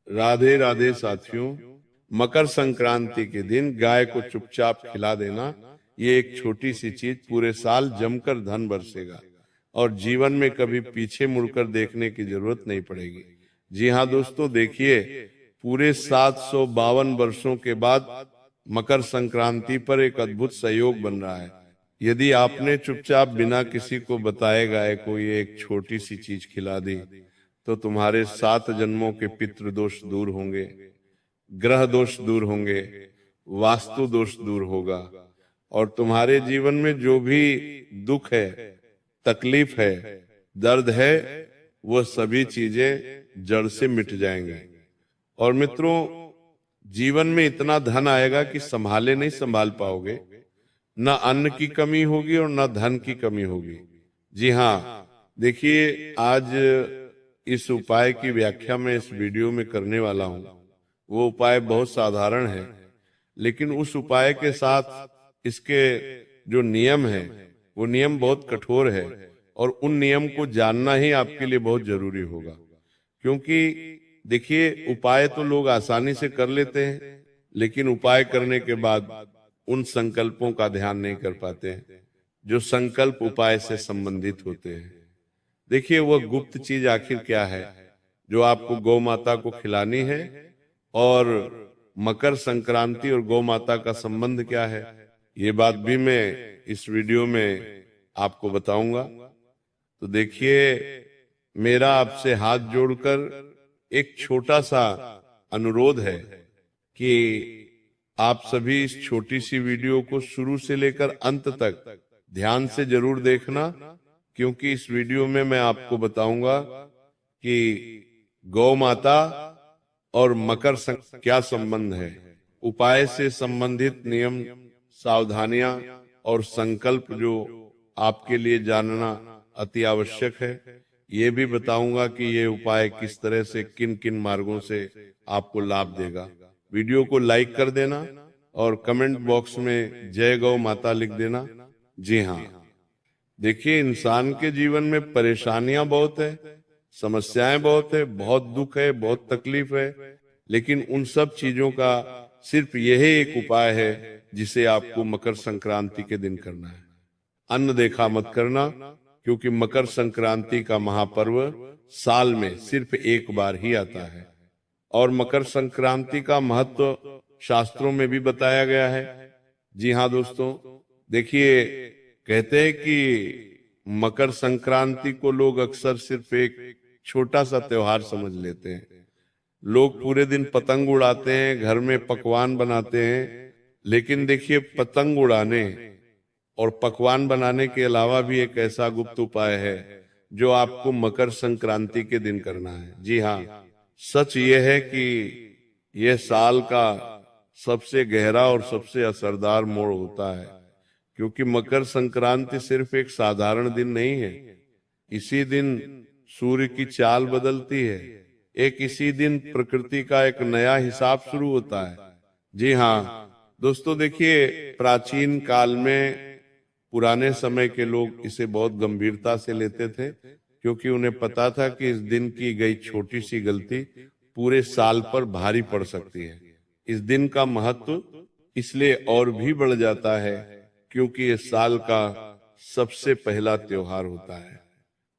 राधे राधे साथियों। मकर संक्रांति के दिन गाय को चुपचाप खिला देना, ये एक छोटी सी चीज पूरे साल जमकर धन बरसेगा और जीवन में कभी पीछे मुड़कर देखने की जरूरत नहीं पड़ेगी। जी हाँ दोस्तों, देखिए पूरे 752 वर्षों के बाद मकर संक्रांति पर एक अद्भुत संयोग बन रहा है। यदि आपने चुपचाप बिना किसी को बताए गाय को ये एक छोटी सी चीज खिला दी तो तुम्हारे 7 जन्मों के पितृ दोष दूर होंगे, ग्रह दोष दूर होंगे, वास्तु दोष दूर होगा और तुम्हारे जीवन में जो भी दुख है, तकलीफ है, दर्द है, वह सभी चीजें जड़ से मिट जाएंगे। और मित्रों, जीवन में इतना धन आएगा कि संभाले नहीं संभाल पाओगे। न अन्न की कमी होगी और न धन की कमी होगी। जी हाँ, देखिए आज इस उपाय की व्याख्या मैं इस वीडियो में करने वाला हूं। वो उपाय बहुत साधारण है, लेकिन उस उपाय के साथ इसके जो नियम है वो नियम बहुत कठोर है और उन नियम को जानना ही आपके लिए बहुत जरूरी होगा। क्योंकि देखिए, उपाय तो लोग आसानी से कर लेते हैं, लेकिन उपाय करने के बाद उन संकल्पों का ध्यान नहीं कर पाते हैं जो संकल्प उपाय से संबंधित होते हैं। देखिए, वह गुप्त चीज आखिर क्या है जो आपको गौ माता को खिलानी है, और मकर संक्रांति और गौ माता का संबंध क्या है, ये बात भी मैं इस वीडियो में आपको बताऊंगा। तो देखिए, मेरा आपसे हाथ जोड़कर एक छोटा सा अनुरोध है कि आप सभी इस छोटी सी वीडियो को शुरू से लेकर अंत तक ध्यान से जरूर देखना, क्योंकि इस वीडियो में मैं आपको बताऊंगा कि गौ माता और मकर क्या संबंध है, उपाय से संबंधित नियम, सावधानियां और संकल्प जो आपके लिए जानना अति आवश्यक है। ये भी बताऊंगा कि ये उपाय किस तरह से किन किन मार्गों से आपको लाभ देगा। वीडियो को लाइक कर देना और कमेंट बॉक्स में जय गौ माता लिख देना। जी हाँ, देखिए, इंसान के जीवन में परेशानियां बहुत है, समस्याएं बहुत है, बहुत दुख है, बहुत तकलीफ है, लेकिन उन सब चीजों का सिर्फ यही एक उपाय है जिसे आपको मकर संक्रांति के दिन करना है। अन्न देखा मत करना, क्योंकि मकर संक्रांति का महापर्व साल में सिर्फ एक बार ही आता है और मकर संक्रांति का महत्व शास्त्रों में भी बताया गया है। जी हाँ दोस्तों, देखिए, कहते हैं कि मकर संक्रांति को लोग अक्सर सिर्फ एक छोटा सा त्योहार समझ लेते हैं। लोग पूरे दिन पतंग उड़ाते हैं, घर में पकवान बनाते हैं, लेकिन देखिए, पतंग उड़ाने और पकवान बनाने के अलावा भी एक ऐसा गुप्त उपाय है जो आपको मकर संक्रांति के दिन करना है। जी हाँ, सच ये है कि यह साल का सबसे गहरा और सबसे असरदार मोड़ होता है, क्योंकि मकर संक्रांति सिर्फ एक साधारण दिन नहीं है। इसी दिन सूर्य की चाल बदलती है, एक इसी दिन प्रकृति का एक नया हिसाब शुरू होता है। जी हाँ दोस्तों, देखिए, प्राचीन काल में पुराने समय के लोग इसे बहुत गंभीरता से लेते थे, क्योंकि उन्हें पता था कि इस दिन की गई छोटी सी गलती पूरे साल पर भारी पड़ सकती है। इस दिन का महत्व इसलिए और भी बढ़ जाता है क्योंकि ये साल का सबसे पहला त्योहार होता है।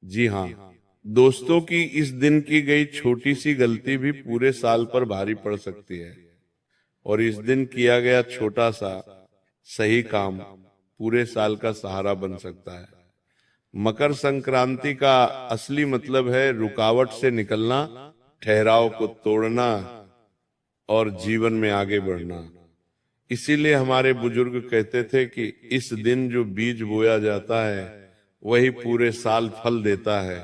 जी हाँ दोस्तों, की इस दिन की गई छोटी सी गलती भी पूरे साल पर भारी पड़ सकती है, और इस दिन किया गया छोटा सा सही काम पूरे साल का सहारा बन सकता है। मकर संक्रांति का असली मतलब है रुकावट से निकलना, ठहराव को तोड़ना और जीवन में आगे बढ़ना। इसीलिए हमारे बुजुर्ग कहते थे कि इस दिन जो बीज बोया जाता है वही पूरे साल फल देता है,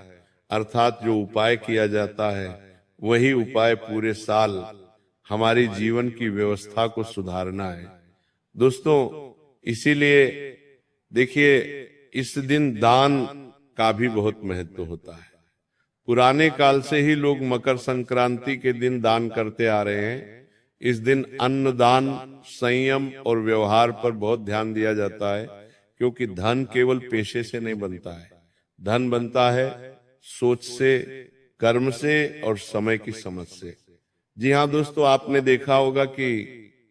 अर्थात जो उपाय किया जाता है वही उपाय पूरे साल हमारी जीवन की व्यवस्था को सुधारना है। दोस्तों, इसीलिए देखिए, इस दिन दान का भी बहुत महत्व होता है। पुराने काल से ही लोग मकर संक्रांति के दिन दान करते आ रहे हैं। इस दिन अन्न दान, संयम और व्यवहार पर बहुत ध्यान दिया जाता है, क्योंकि धन केवल पेशे से नहीं बनता है। धन बनता है सोच से, कर्म से और समय की समझ से। जी हाँ दोस्तों, आपने देखा होगा कि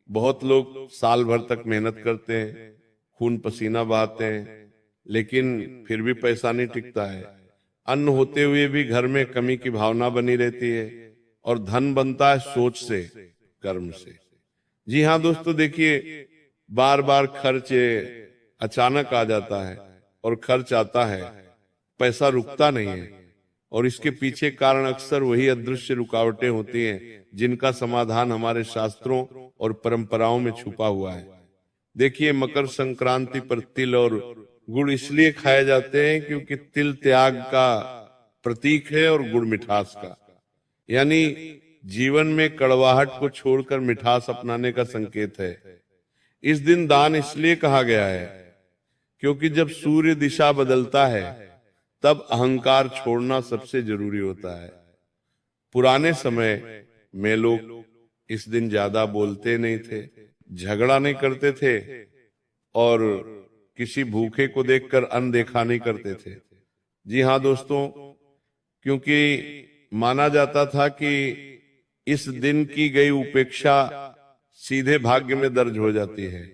बहुत लोग साल भर तक मेहनत करते हैं, खून पसीना बहाते हैं, लेकिन फिर भी पैसा नहीं टिकता है। अन्न होते हुए भी घर में कमी की भावना बनी रहती है, और धन बनता है सोच से, कर्म से। जी हाँ दोस्तों, देखिए बार बार खर्च अचानक आ जाता है, और खर्च आता है, पैसा रुकता नहीं है, और इसके पीछे कारण अक्सर वही अदृश्य रुकावटें होती हैं जिनका समाधान हमारे शास्त्रों और परंपराओं में छुपा हुआ है। देखिए, मकर संक्रांति पर तिल और गुड़ इसलिए खाए जाते हैं क्योंकि तिल त्याग का प्रतीक है और गुड़ मिठास का, यानी जीवन में कड़वाहट को छोड़कर मिठास अपनाने का संकेत है। इस दिन दान इसलिए कहा गया है क्योंकि जब सूर्य दिशा बदलता है तब अहंकार छोड़ना सबसे जरूरी होता है। पुराने समय में लोग इस दिन ज्यादा बोलते नहीं थे, झगड़ा नहीं करते थे, और किसी भूखे को देखकर अनदेखा नहीं करते थे। जी हाँ दोस्तों, क्योंकि माना जाता था कि इस दिन की गई उपेक्षा सीधे भाग्य में दर्ज हो जाती है।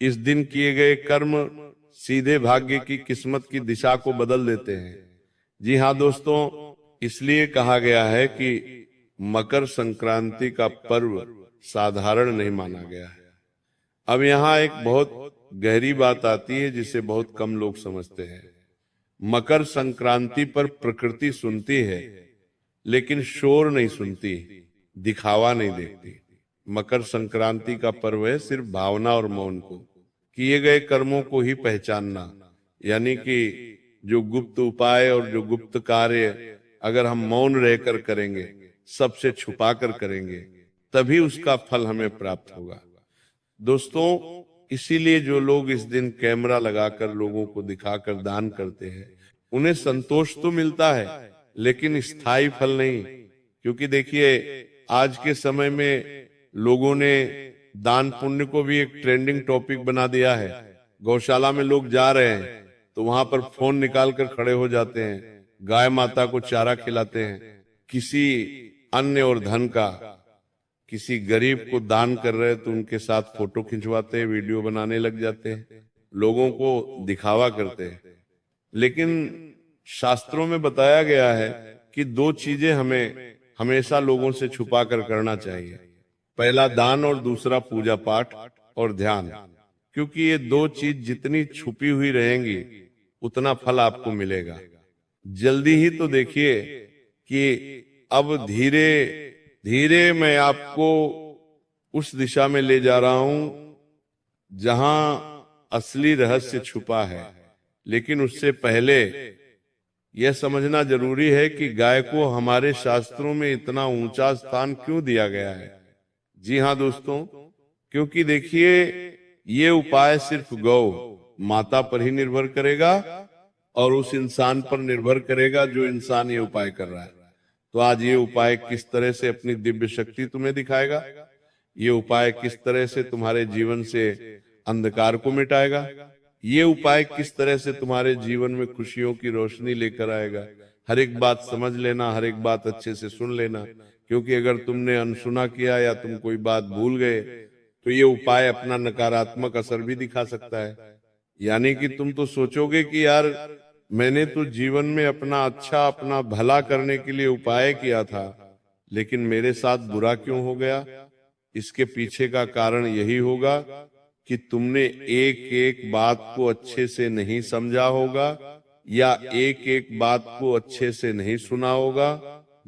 इस दिन किए गए कर्म सीधे भाग्य की किस्मत की दिशा को बदल देते हैं। जी हाँ दोस्तों, इसलिए कहा गया है कि मकर संक्रांति का पर्व साधारण नहीं माना गया है। अब यहाँ एक बहुत गहरी बात आती है जिसे बहुत कम लोग समझते हैं। मकर संक्रांति पर प्रकृति सुनती है, लेकिन शोर नहीं सुनती, दिखावा नहीं देखती। मकर संक्रांति का पर्व है सिर्फ भावना और मौन को, किए गए कर्मों को ही पहचानना। यानी कि जो गुप्त उपाय और जो गुप्त कार्य अगर हम मौन रहकर करेंगे, सबसे छुपा कर करेंगे, तभी उसका फल हमें प्राप्त होगा। दोस्तों, इसीलिए जो लोग इस दिन कैमरा लगाकर लोगों को दिखाकर दान करते हैं, उन्हें संतोष तो मिलता है, लेकिन स्थायी फल नहीं। क्योंकि देखिए, आज के समय में लोगों ने दान पुण्य को भी एक ट्रेंडिंग टॉपिक बना दिया है। गौशाला में लोग जा रहे हैं तो वहां पर फोन निकाल कर खड़े हो जाते हैं, गाय माता को चारा खिलाते हैं, किसी अन्य और धन का किसी गरीब को दान कर रहे तो उनके साथ फोटो खिंचवाते हैं, वीडियो बनाने लग जाते हैं, लोगों को दिखावा करते हैं। लेकिन शास्त्रों में बताया गया है कि दो चीजें हमें हमेशा लोगों से छुपा कर करना चाहिए। पहला दान और दूसरा पूजा पाठ और ध्यान। क्योंकि ये दो चीज जितनी छुपी हुई रहेंगी उतना फल आपको मिलेगा। जल्दी ही तो देखिए कि अब धीरे धीरे मैं आपको उस दिशा में ले जा रहा हूं जहां असली रहस्य छुपा है। लेकिन उससे पहले यह समझना जरूरी है कि गाय को हमारे शास्त्रों में इतना ऊंचा स्थान क्यों दिया गया है। जी हाँ दोस्तों, क्योंकि देखिए, ये उपाय सिर्फ गौ माता पर ही निर्भर करेगा और उस इंसान पर निर्भर करेगा जो इंसान ये उपाय कर रहा है। तो आज ये उपाय किस तरह से अपनी दिव्य शक्ति तुम्हें दिखाएगा, ये उपाय किस तरह से तुम्हारे जीवन से अंधकार को मिटाएगा, ये उपाय किस तरह से तुम्हारे जीवन में खुशियों की रोशनी लेकर आएगा। हर एक बात समझ लेना, हर एक बात अच्छे से सुन लेना, क्योंकि अगर तुमने अनसुना किया या तुम कोई बात भूल गए तो ये उपाय अपना नकारात्मक असर भी दिखा सकता है। यानी कि तुम तो सोचोगे कि यार, मैंने तो जीवन में अपना अच्छा, अपना भला करने के लिए उपाय किया था, लेकिन मेरे साथ बुरा क्यों हो गया। इसके पीछे का कारण यही होगा कि तुमने एक एक बात को अच्छे से नहीं समझा होगा या एक एक बात को अच्छे से नहीं सुना होगा।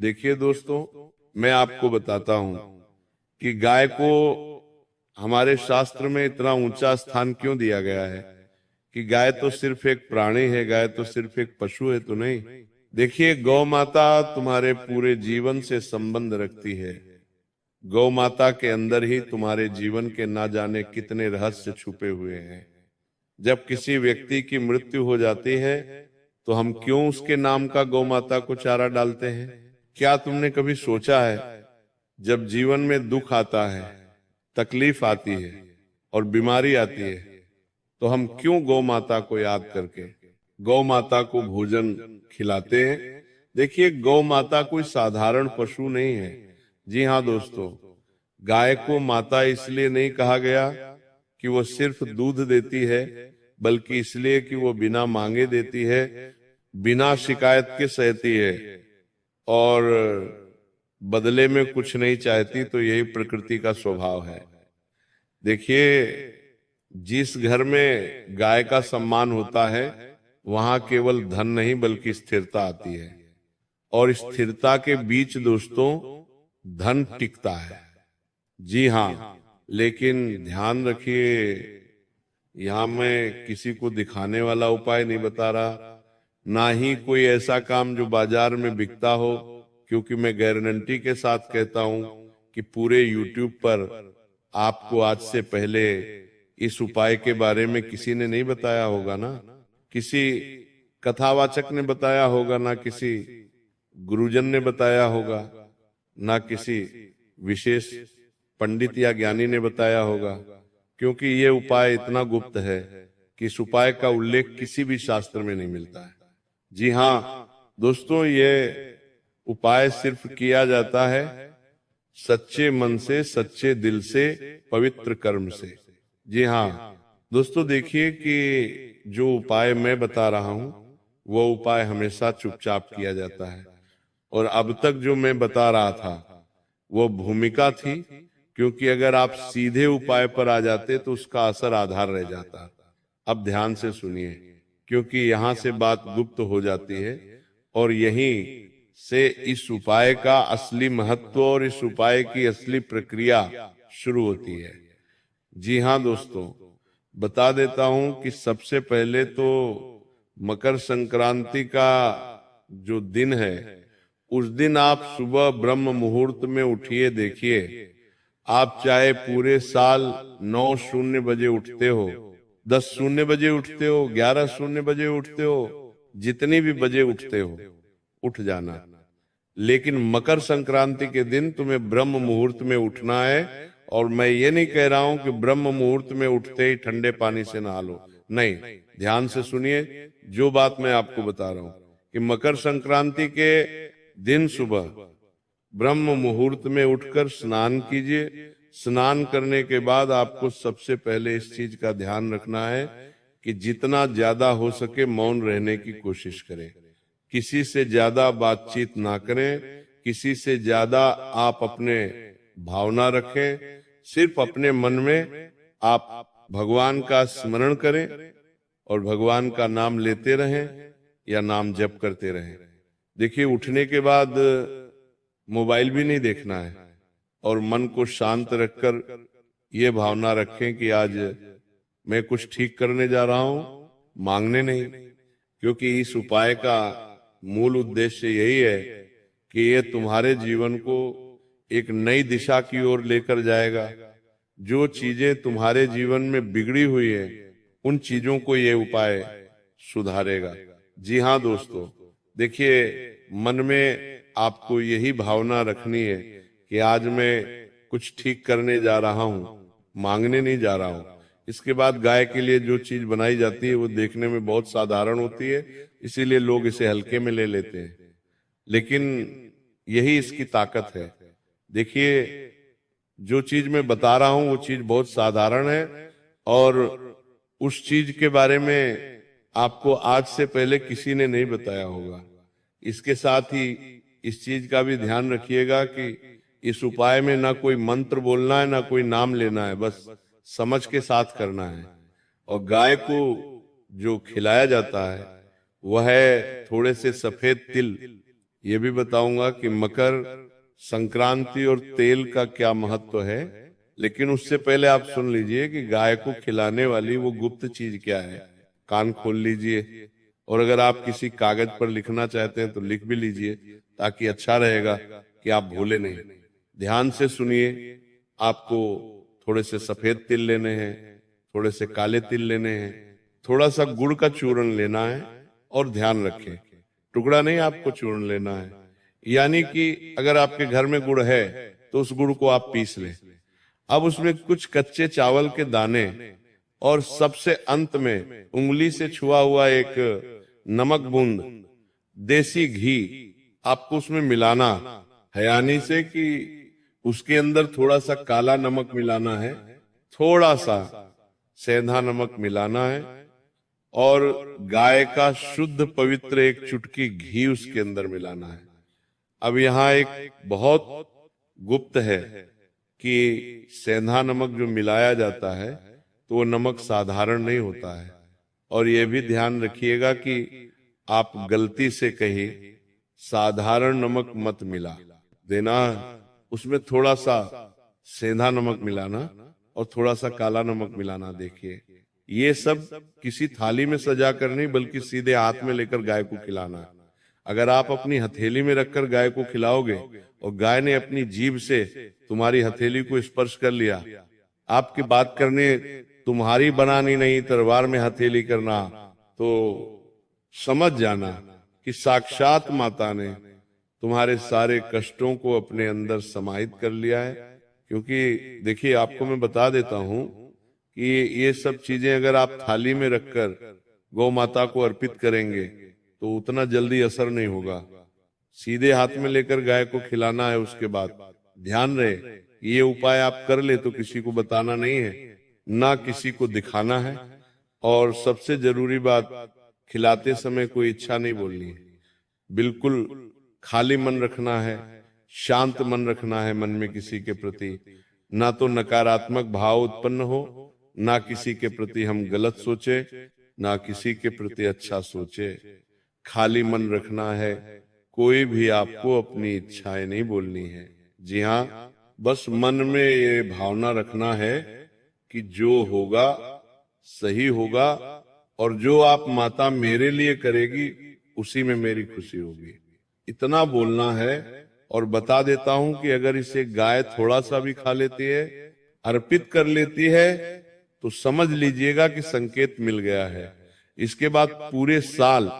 देखिए दोस्तों, मैं आपको बताता हूं कि गाय को हमारे शास्त्र में इतना ऊंचा स्थान क्यों दिया गया है। कि गाय तो सिर्फ एक प्राणी है, गाय तो सिर्फ एक पशु है तो नहीं। देखिए, गौ माता तुम्हारे पूरे जीवन से संबंध रखती है। गौ माता के अंदर ही तुम्हारे जीवन के ना जाने कितने रहस्य छुपे हुए हैं। जब किसी व्यक्ति की मृत्यु हो जाती है तो हम क्यों उसके नाम का गौ माता को चारा डालते हैं। क्या तुमने कभी सोचा है, जब जीवन में दुख आता है, तकलीफ आती है और बीमारी आती है, तो हम क्यों गौ माता को याद करके गौ माता को भोजन खिलाते हैं। देखिए, गौ माता कोई साधारण पशु नहीं है। जी हाँ दोस्तों, गाय को माता इसलिए नहीं कहा गया कि वो सिर्फ दूध देती है, बल्कि इसलिए कि वो बिना मांगे देती है, बिना शिकायत के सहती है और बदले में कुछ नहीं चाहती। तो यही प्रकृति का स्वभाव है। देखिए, जिस घर में गाय का सम्मान होता है वहां केवल धन नहीं बल्कि स्थिरता आती है, और स्थिरता के बीच दोस्तों धन टिकता है। जी हाँ, लेकिन ध्यान रखिए, यहाँ मैं किसी को दिखाने वाला उपाय नहीं बता रहा, ना ही कोई ऐसा काम जो बाजार में बिकता हो, क्योंकि मैं गारंटी के साथ कहता हूं कि पूरे YouTube पर आपको आज से पहले इस उपाय के बारे में किसी ने नहीं बताया होगा ना, किसी कथावाचक ने बताया होगा, ना किसी गुरुजन ने बताया होगा, ना किसी विशेष पंडित या ज्ञानी ने बताया होगा, क्योंकि ये उपाय इतना गुप्त है कि इस उपाय का उल्लेख किसी भी शास्त्र में नहीं मिलता है। जी हाँ दोस्तों, ये उपाय सिर्फ किया जाता है सच्चे मन से, सच्चे दिल से, पवित्र कर्म से। जी हाँ दोस्तों, देखिए कि जो उपाय मैं बता रहा हूं वो उपाय हमेशा चुपचाप किया जाता है, और अब तक जो मैं बता रहा था वो भूमिका थी, क्योंकि अगर आप सीधे उपाय पर आ जाते तो उसका असर आधार रह जाता। अब ध्यान से सुनिए, क्योंकि यहां से बात गुप्त हो जाती है और यहीं से इस उपाय का असली महत्व और इस उपाय की असली प्रक्रिया शुरू होती है। जी हाँ दोस्तों, बता देता हूं कि सबसे पहले तो मकर संक्रांति का जो दिन है, उस दिन आप सुबह ब्रह्म मुहूर्त में उठिए। देखिए, आप चाहे पूरे साल 9:00 बजे उठते हो, 10:00 बजे उठते हो, 11:00 बजे उठते हो, जितनी भी बजे उठते हो, उठ जाना। लेकिन मकर संक्रांति के दिन तुम्हें ब्रह्म मुहूर्त में उठना है। और मैं ये नहीं कह रहा हूं कि ब्रह्म मुहूर्त में उठते ही ठंडे पानी से नहा लो, नहीं। ध्यान से सुनिए जो बात मैं आपको बता रहा हूं, कि मकर संक्रांति के दिन सुबह ब्रह्म मुहूर्त में उठकर स्नान कीजिए। स्नान करने के बाद आपको सबसे पहले इस चीज का ध्यान रखना है कि जितना ज्यादा हो सके मौन रहने की कोशिश करें। किसी से ज्यादा बातचीत ना करें, किसी से ज्यादा आप अपने भावना रखें। सिर्फ अपने मन में आप भगवान का स्मरण करें और भगवान का नाम लेते रहें या नाम जप करते रहें। देखिए, उठने के बाद मोबाइल भी नहीं देखना है, और मन को शांत रखकर ये भावना रखें कि आज मैं कुछ ठीक करने जा रहा हूं, मांगने नहीं। क्योंकि इस उपाय का मूल उद्देश्य यही है कि ये तुम्हारे जीवन को एक नई दिशा की ओर लेकर जाएगा। जो चीजें तुम्हारे जीवन में बिगड़ी हुई है, उन चीजों को ये उपाय सुधारेगा। जी हाँ दोस्तों, देखिए, मन में आपको यही भावना रखनी है कि आज मैं कुछ ठीक करने जा रहा हूं, मांगने नहीं जा रहा हूं। इसके बाद गाय के लिए जो चीज बनाई जाती है वो देखने में बहुत साधारण होती है, इसीलिए लोग इसे हल्के में ले लेते हैं, लेकिन यही इसकी ताकत है। देखिए, जो चीज मैं बता रहा हूं वो चीज बहुत साधारण है, और उस चीज के बारे में आपको आज से पहले किसी ने नहीं बताया होगा। इसके साथ ही इस चीज का भी ध्यान रखिएगा कि इस उपाय में ना कोई मंत्र बोलना है, ना कोई नाम लेना है, बस समझ के साथ करना है। और गाय को जो खिलाया जाता है वह है थोड़े से सफेद तिल। ये भी बताऊंगा कि मकर संक्रांति और तेल का क्या महत्व है, लेकिन उससे पहले आप सुन लीजिए कि गाय को खिलाने वाली वो गुप्त चीज क्या है। कान खोल लीजिए, और अगर आप किसी कागज पर लिखना चाहते हैं तो लिख भी लीजिए, ताकि अच्छा रहेगा कि आप भूले नहीं। ध्यान से सुनिए, आपको थोड़े से सफेद तिल लेने हैं, थोड़े से काले तिल लेने हैं, थोड़ा सा गुड़ का चूर्ण लेना है, और ध्यान रखें टुकड़ा नहीं, आपको चूर्ण लेना है। यानी कि अगर आपके घर में गुड़ है तो उस गुड़ को आप पीस लें। अब उसमें कुछ कच्चे चावल के दाने और सबसे अंत में उंगली से छुआ हुआ एक नमक बूंद देसी घी आपको उसमें मिलाना है, यानी से कि उसके अंदर थोड़ा सा काला नमक मिलाना है, थोड़ा सा सेंधा नमक मिलाना है, और गाय का शुद्ध पवित्र एक चुटकी घी उसके अंदर मिलाना है। अब यहाँ एक बहुत गुप्त है कि सेंधा नमक जो मिलाया जाता है तो वो नमक साधारण नहीं होता है। और ये भी ध्यान रखिएगा कि आप गलती से कहीं साधारण नमक मत मिला देना, उसमें थोड़ा सा सेंधा नमक मिलाना और थोड़ा सा काला नमक मिलाना। देखिए, ये सब किसी थाली में सजा कर नहीं, बल्कि सीधे हाथ में लेकर गाय को खिलाना है। अगर आप अपनी हथेली में रखकर गाय को खिलाओगे और गाय ने अपनी जीभ से तुम्हारी हथेली को स्पर्श कर लिया, आपकी बात करने तुम्हारी बनानी नहीं तलवार में हथेली करना, तो समझ जाना कि साक्षात माता ने तुम्हारे सारे कष्टों को अपने अंदर समाहित कर लिया है। क्योंकि देखिए, आपको मैं बता देता हूं कि ये सब चीजें अगर आप थाली में रखकर गौ माता को अर्पित करेंगे तो उतना जल्दी असर नहीं होगा। सीधे हाथ में लेकर गाय को खिलाना है। उसके बाद ध्यान रहे, ये उपाय आप कर ले तो किसी को बताना नहीं है, ना किसी को दिखाना है। और सबसे जरूरी बात, खिलाते समय कोई इच्छा नहीं बोलनी है, बिल्कुल खाली मन रखना है, शांत मन रखना है मन में किसी के प्रति, ना तो नकारात्मक भाव उत्पन्न हो, ना किसी के प्रति हम गलत सोचे, ना किसी के प्रति अच्छा सोचे। खाली मन रखना है, कोई भी आपको अपनी इच्छाएं नहीं बोलनी है। जी हाँ, बस मन में ये भावना रखना है कि जो होगा सही होगा, और जो आप माता मेरे लिए करेगी उसी में मेरी खुशी होगी, इतना बोलना है। और बता देता हूं कि अगर इसे गाय थोड़ा सा भी खा लेती है, अर्पित कर लेती है, तो समझ लीजिएगा कि संकेत मिल गया है। इसके बाद पूरे साल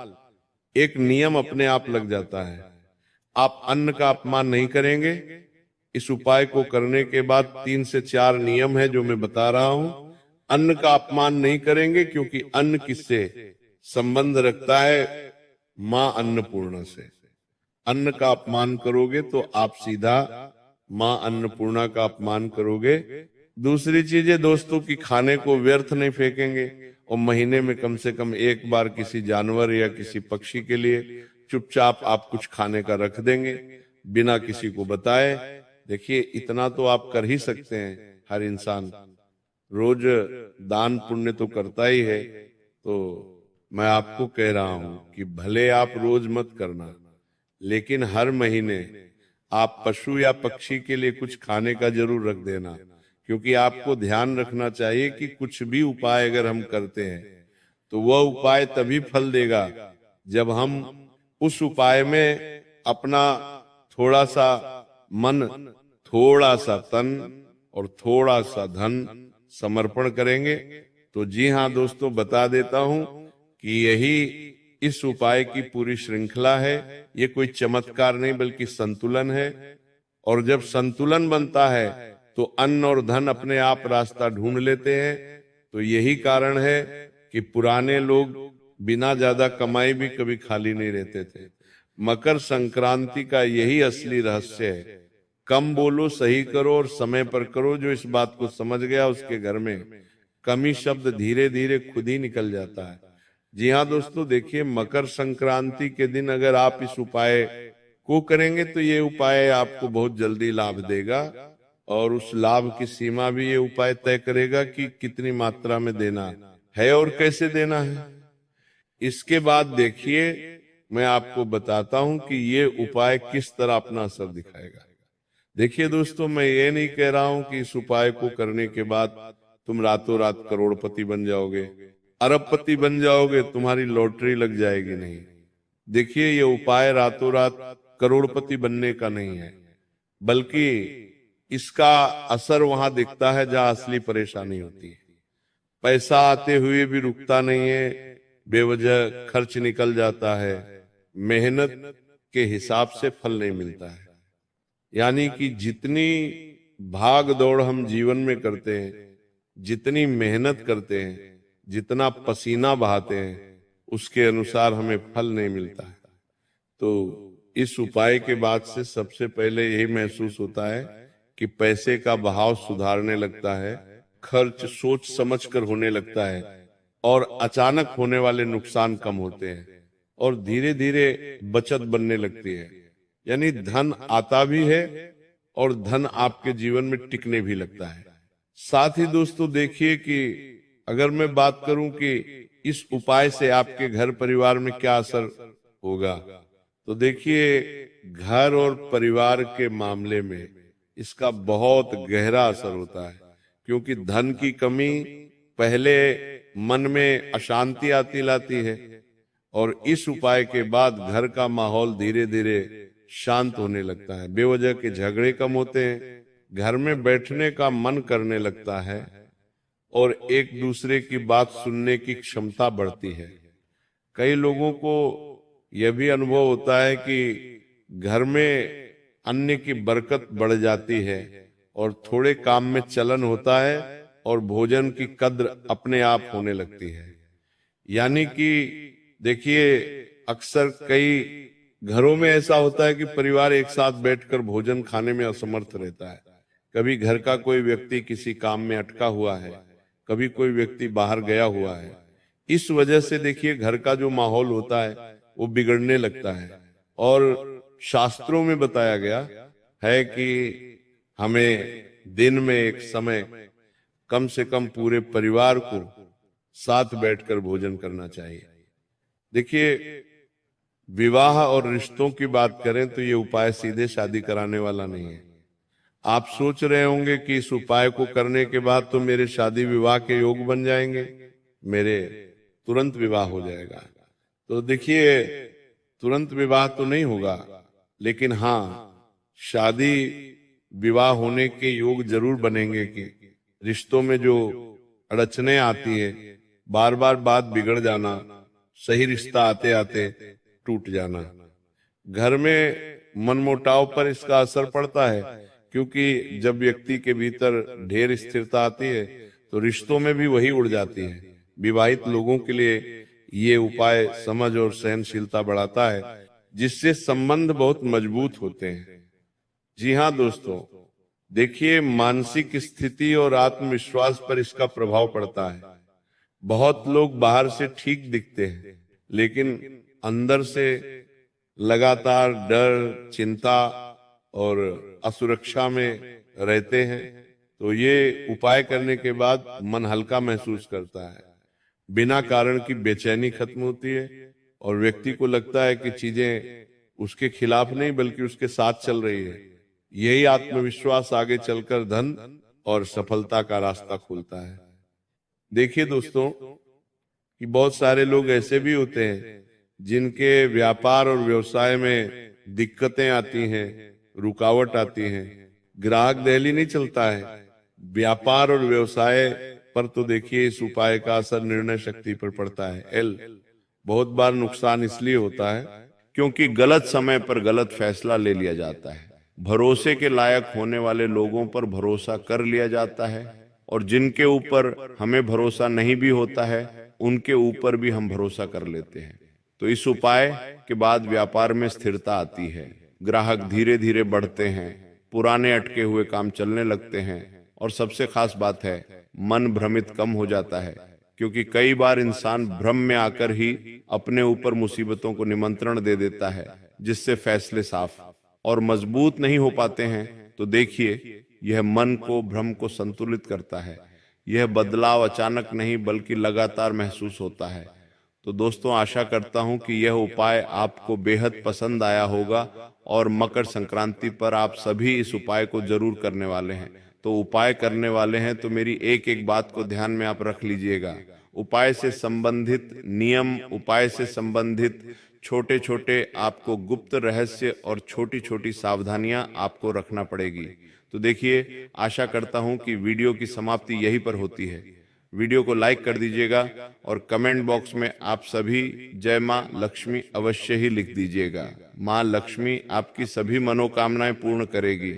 एक नियम अपने आप लग जाता है, आप अन्न का अपमान नहीं करेंगे। इस उपाय को करने के बाद 3 से 4 नियम है जो मैं बता रहा हूं। अन्न का अपमान नहीं करेंगे, क्योंकि अन्न किससे संबंध रखता है? मां अन्नपूर्णा से। अन्न का अपमान करोगे तो आप सीधा मां अन्नपूर्णा का अपमान करोगे। दूसरी चीज है दोस्तों कि खाने को व्यर्थ नहीं फेंकेंगे, और महीने में कम से कम एक बार किसी जानवर या किसी पक्षी के लिए चुपचाप आप कुछ खाने का रख देंगे बिना किसी को बताए। देखिए, इतना तो आप कर ही सकते हैं। हर इंसान रोज दान पुण्य तो करता ही है। तो मैं आपको कह रहा हूं कि भले आप रोज मत करना, लेकिन हर महीने आप पशु या पक्षी के लिए कुछ खाने का जरूर रख देना। क्योंकि आपको ध्यान रखना चाहिए कि कुछ भी उपाय अगर हम करते हैं तो वह उपाय तभी फल देगा जब हम उस उपाय में अपना थोड़ा सा मन, थोड़ा सा तन और थोड़ा सा धन समर्पण करेंगे। तो जी हाँ दोस्तों, बता देता हूं कि यही इस उपाय की पूरी श्रृंखला है। ये कोई चमत्कार नहीं बल्कि संतुलन है। और जब संतुलन बनता है तो अन्न और धन अपने आप रास्ता ढूंढ लेते हैं। तो यही कारण है कि पुराने लोग बिना ज्यादा कमाई भी कभी खाली नहीं रहते थे। मकर संक्रांति का यही असली रहस्य है। कम बोलो, सही करो और समय पर करो। जो इस बात को समझ गया उसके घर में कमी शब्द धीरे धीरे खुद ही निकल जाता है। जी हाँ दोस्तों, देखिए, मकर संक्रांति के दिन अगर आप इस उपाय को करेंगे तो ये उपाय आपको बहुत जल्दी लाभ देगा, और उस लाभ की सीमा भी ये उपाय तय करेगा कि कितनी मात्रा में देना है और कैसे देना है। इसके बाद देखिए, मैं आपको बताता हूं कि ये उपाय किस तरह अपना असर दिखाएगा। देखिए दोस्तों, मैं ये नहीं कह रहा हूं कि इस उपाय को करने के बाद तुम रातों रात करोड़पति बन जाओगे, अरबपति बन जाओगे, तुम्हारी लॉटरी लग जाएगी, नहीं। देखिए, ये उपाय रातों रात करोड़पति बनने का नहीं है, बल्कि इसका असर वहां दिखता है जहां असली परेशानी होती है। पैसा आते हुए भी रुकता नहीं है, बेवजह खर्च निकल जाता है, मेहनत के हिसाब से फल नहीं मिलता है। यानी कि जितनी भाग दौड़ हम जीवन में करते हैं, जितनी मेहनत करते हैं, जितना पसीना बहाते हैं, उसके अनुसार हमें फल नहीं मिलता है। तो इस उपाय के बाद से सबसे पहले यही महसूस होता है कि पैसे का बहाव सुधारने लगता है, खर्च सोच समझकर होने लगता है और अचानक होने वाले नुकसान कम होते हैं और धीरे धीरे बचत बनने लगती है। यानी धन आता भी है और धन आपके जीवन में टिकने भी लगता है। साथ ही दोस्तों देखिए कि अगर मैं बात करूं कि इस उपाय से आपके घर परिवार में क्या असर होगा, तो देखिए घर और परिवार के मामले में इसका बहुत गहरा असर होता है, क्योंकि धन की कमी पहले मन में अशांति आती लाती है और इस उपाय के बाद घर का माहौल धीरे धीरे शांत होने लगता है। बेवजह के झगड़े कम होते हैं, घर में बैठने का मन करने लगता है और एक दूसरे की बात सुनने की क्षमता बढ़ती है। कई लोगों को यह भी अनुभव होता है कि घर में अन्य की बरकत बढ़ जाती है और थोड़े काम में चलन होता है और भोजन की कद्र अपने आप होने लगती है। यानी कि देखिए अक्सर कई घरों में ऐसा होता है कि परिवार एक साथ बैठकर भोजन खाने में असमर्थ रहता है। कभी घर का कोई व्यक्ति किसी काम में अटका हुआ है, कभी कोई व्यक्ति बाहर गया हुआ है। इस वजह से देखिए घर का जो माहौल होता है वो बिगड़ने लगता है और शास्त्रों में बताया गया है कि हमें दिन में एक समय कम से कम पूरे परिवार को साथ बैठकर भोजन करना चाहिए। देखिए विवाह और रिश्तों की बात करें तो ये उपाय सीधे शादी कराने वाला नहीं है। आप सोच रहे होंगे कि इस उपाय को करने के बाद तो मेरे शादी विवाह के योग बन जाएंगे, मेरे तुरंत विवाह हो जाएगा। तो देखिए तुरंत विवाह तो नहीं होगा, लेकिन हाँ शादी विवाह होने के योग जरूर बनेंगे कि रिश्तों में जो अड़चने आती है, बार बार बात बिगड़ जाना, सही रिश्ता आते आते टूट जाना, घर में मनमुटाव पर इसका असर पड़ता है, क्योंकि जब व्यक्ति के भीतर ढेर स्थिरता आती है तो रिश्तों में भी वही उड़ जाती है। विवाहित लोगों के लिए ये उपाय समझ और सहनशीलता बढ़ाता है, जिससे संबंध बहुत मजबूत होते हैं। जी हाँ दोस्तों, देखिए मानसिक स्थिति और आत्मविश्वास पर इसका प्रभाव पड़ता है। बहुत लोग बाहर से ठीक दिखते हैं, लेकिन अंदर से लगातार डर, चिंता और असुरक्षा में रहते हैं। तो ये उपाय करने के बाद मन हल्का महसूस करता है, बिना कारण की बेचैनी खत्म होती है और व्यक्ति को लगता है कि चीजें उसके खिलाफ नहीं बल्कि उसके साथ चल रही है। यही आत्मविश्वास आगे चलकर धन और सफलता का रास्ता खोलता है। देखिए दोस्तों कि बहुत सारे लोग ऐसे भी होते हैं जिनके व्यापार और व्यवसाय में दिक्कतें आती हैं, रुकावट आती हैं, ग्राहक दहली नहीं चलता है। व्यापार और व्यवसाय पर तो देखिए इस उपाय का असर निर्णय शक्ति पर पड़ता है। बहुत बार नुकसान इसलिए होता है क्योंकि गलत समय पर गलत फैसला ले लिया जाता है। भरोसे के लायक होने वाले लोगों पर भरोसा कर लिया जाता है और जिनके ऊपर हमें भरोसा नहीं भी होता है उनके ऊपर भी हम भरोसा कर लेते हैं। तो इस उपाय के बाद व्यापार में स्थिरता आती है, ग्राहक धीरे धीरे बढ़ते हैं, पुराने अटके हुए काम चलने लगते हैं और सबसे खास बात है मन भ्रमित कम हो जाता है, क्योंकि कई बार इंसान भ्रम में आकर ही अपने ऊपर मुसीबतों को निमंत्रण दे देता है, जिससे फैसले साफ और मजबूत नहीं हो पाते हैं। तो देखिए यह मन को, भ्रम को संतुलित करता है। यह बदलाव अचानक नहीं बल्कि लगातार महसूस होता है। तो दोस्तों आशा करता हूं कि यह उपाय आपको बेहद पसंद आया होगा और मकर संक्रांति पर आप सभी इस उपाय को जरूर करने वाले हैं। तो उपाय करने वाले हैं तो मेरी एक एक बात को ध्यान में आप रख लीजिएगा। उपाय से संबंधित नियम, उपाय से संबंधित छोटे छोटे आपको गुप्त रहस्य और छोटी छोटी सावधानियां आपको रखना पड़ेगी। तो देखिए आशा करता हूं कि वीडियो की समाप्ति यहीं पर होती है। वीडियो को लाइक कर दीजिएगा और कमेंट बॉक्स में आप सभी जय मां लक्ष्मी अवश्य ही लिख दीजिएगा। मां लक्ष्मी आपकी सभी मनोकामनाएं पूर्ण करेगी।